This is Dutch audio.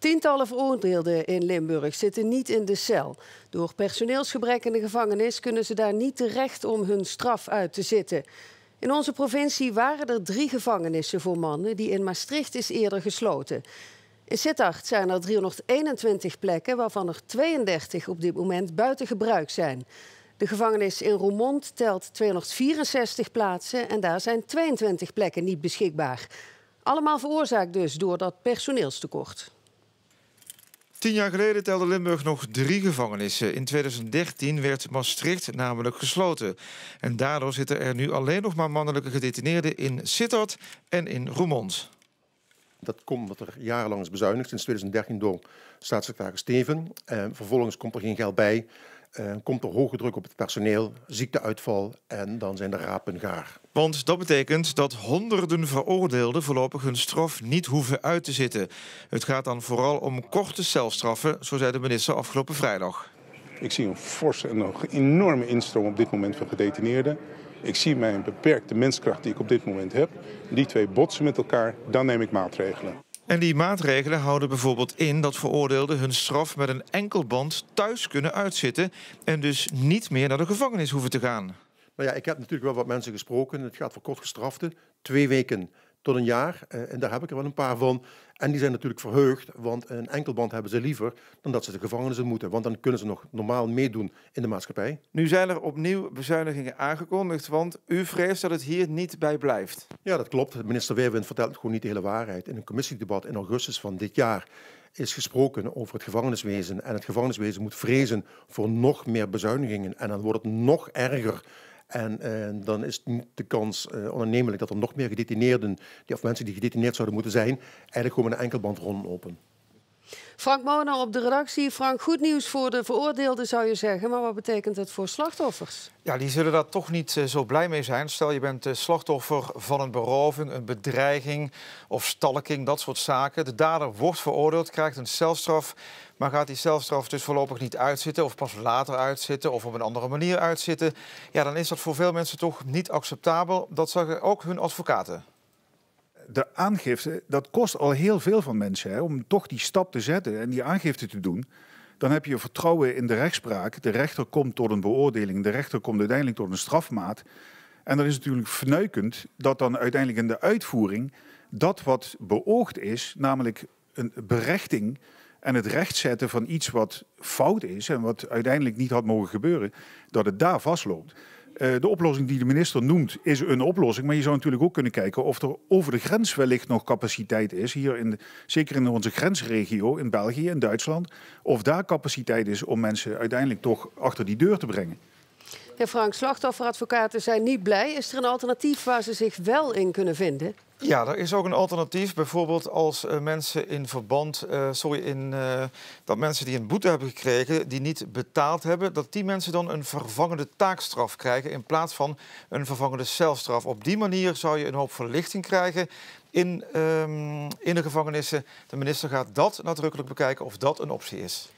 Tientallen veroordeelden in Limburg zitten niet in de cel. Door personeelsgebrek in de gevangenis kunnen ze daar niet terecht om hun straf uit te zitten. In onze provincie waren er 3 gevangenissen voor mannen. Die in Maastricht is eerder gesloten. In Sittard zijn er 321 plekken, waarvan er 32 op dit moment buiten gebruik zijn. De gevangenis in Roermond telt 264 plaatsen en daar zijn 22 plekken niet beschikbaar. Allemaal veroorzaakt dus door dat personeelstekort. 10 jaar geleden telde Limburg nog 3 gevangenissen. In 2013 werd Maastricht namelijk gesloten. En daardoor zitten er nu alleen nog maar mannelijke gedetineerden in Sittard en in Roermond. Dat komt omdat er jarenlang is bezuinigd, sinds 2013 door staatssecretaris Steven. Vervolgens komt er geen geld bij, komt er hoge druk op het personeel, ziekteuitval en dan zijn de rapen gaar. Want dat betekent dat honderden veroordeelden voorlopig hun straf niet hoeven uit te zitten. Het gaat dan vooral om korte celstraffen, zo zei de minister afgelopen vrijdag. Ik zie een forse en nog enorme instroom op dit moment van gedetineerden. Ik zie mijn beperkte menskracht die ik op dit moment heb. Die 2 botsen met elkaar, dan neem ik maatregelen. En die maatregelen houden bijvoorbeeld in dat veroordeelden hun straf met een enkelband thuis kunnen uitzitten en dus niet meer naar de gevangenis hoeven te gaan. Nou ja, ik heb natuurlijk wel wat mensen gesproken. Het gaat voor kortgestraften, 2 weken tot een jaar. En daar heb ik er wel een paar van. En die zijn natuurlijk verheugd, want een enkelband hebben ze liever dan dat ze de gevangenis in moeten. Want dan kunnen ze nog normaal meedoen in de maatschappij. Nu zijn er opnieuw bezuinigingen aangekondigd, want u vreest dat het hier niet bij blijft. Ja, dat klopt. Minister Weerwind vertelt gewoon niet de hele waarheid. In een commissiedebat in augustus van dit jaar is gesproken over het gevangeniswezen. En het gevangeniswezen moet vrezen voor nog meer bezuinigingen. En dan wordt het nog erger. En dan is de kans onaannemelijk dat er nog meer gedetineerden, of mensen die gedetineerd zouden moeten zijn, eigenlijk gewoon een enkelband rondlopen. Frank Mona op de redactie. Frank, goed nieuws voor de veroordeelden zou je zeggen, maar wat betekent het voor slachtoffers? Ja, die zullen daar toch niet zo blij mee zijn. Stel je bent slachtoffer van een beroving, een bedreiging of stalking, dat soort zaken. De dader wordt veroordeeld, krijgt een celstraf, maar gaat die celstraf dus voorlopig niet uitzitten of pas later uitzitten of op een andere manier uitzitten. Ja, dan is dat voor veel mensen toch niet acceptabel. Dat zeggen ook hun advocaten. De aangifte, dat kost al heel veel van mensen, hè, om toch die stap te zetten en die aangifte te doen. Dan heb je vertrouwen in de rechtspraak. De rechter komt tot een beoordeling, de rechter komt uiteindelijk tot een strafmaat. En dan is het natuurlijk vernuikend dat dan uiteindelijk in de uitvoering dat wat beoogd is, namelijk een berechting en het rechtzetten van iets wat fout is en wat uiteindelijk niet had mogen gebeuren, dat het daar vastloopt. De oplossing die de minister noemt is een oplossing, maar je zou natuurlijk ook kunnen kijken of er over de grens wellicht nog capaciteit is, hier zeker in onze grensregio in België en Duitsland, of daar capaciteit is om mensen uiteindelijk toch achter die deur te brengen. Ja, Frank, slachtofferadvocaten zijn niet blij. Is er een alternatief waar ze zich wel in kunnen vinden? Ja, er is ook een alternatief. Bijvoorbeeld als mensen in verband, dat mensen die een boete hebben gekregen, die niet betaald hebben, dat die mensen dan een vervangende taakstraf krijgen in plaats van een vervangende celstraf. Op die manier zou je een hoop verlichting krijgen in de gevangenissen. De minister gaat dat nadrukkelijk bekijken of dat een optie is.